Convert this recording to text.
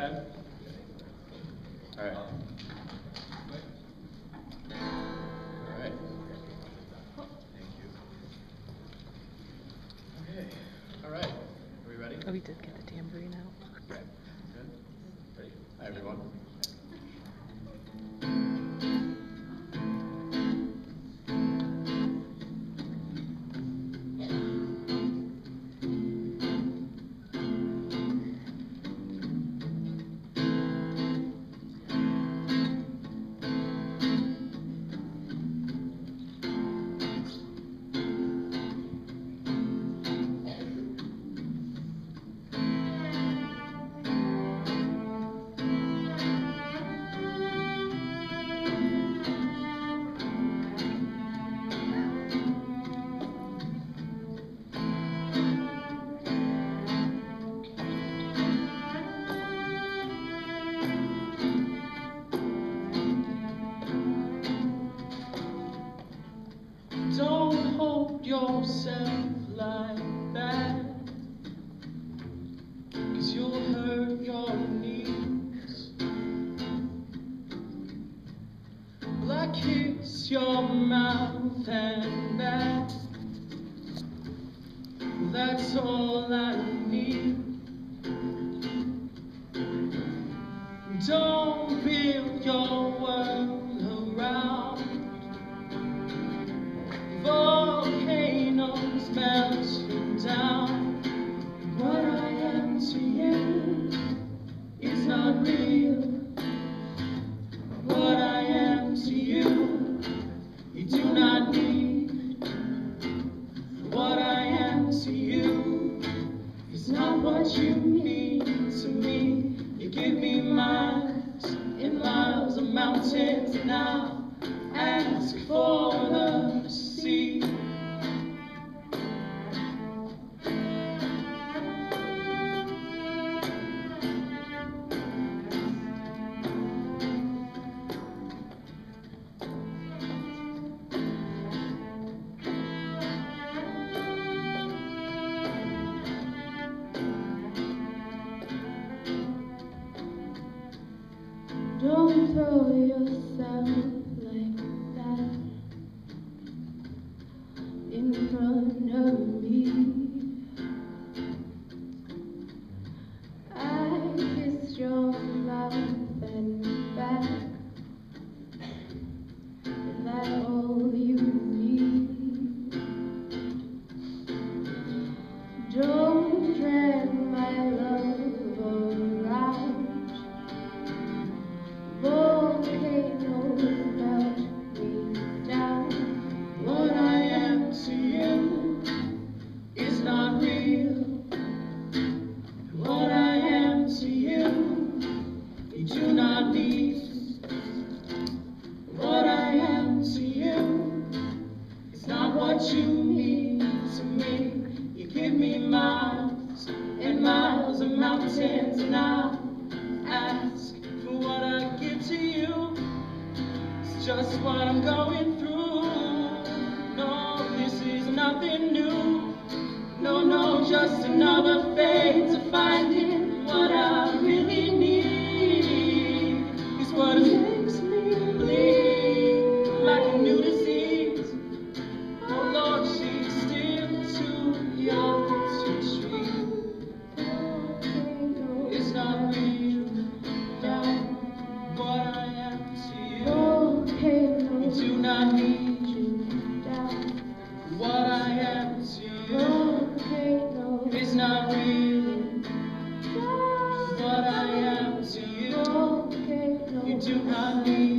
Okay. All right. All right. Thank you. Okay. All right. Are we ready? Oh, we did get the tambourine out. Okay. Good. Ready? Hi, everyone. Don't hold yourself like that, 'cause you'll hurt your knees. Well, I kiss your mouth and back, that's all I need. Don't build your world around volcanoes melting down. What I am to you is not real. What I am to you, you do not need. What I am to you is not what you need to me. You give me miles and miles of mountains, and I'll ask for the sea. Don't throw yourself like that in front of me. I kissed your mouth and back. Is that all you need? Don't drag my love around. Volcanoes melt me down. What I am to you is not real. What I am to you, you do not need. What I am to you is not what you need to me. You give me miles and miles of mountains, and I'll ask for what I give to you. It's just what I'm going through. No, this is nothing new. No, no, just another fate to finding what I really need. Is what makes me bleed like a new disease. Oh Lord, she's still too young to treat. It's not real. What I am to you, you do not need. What I am to you is not real. What I am to you, you do not need.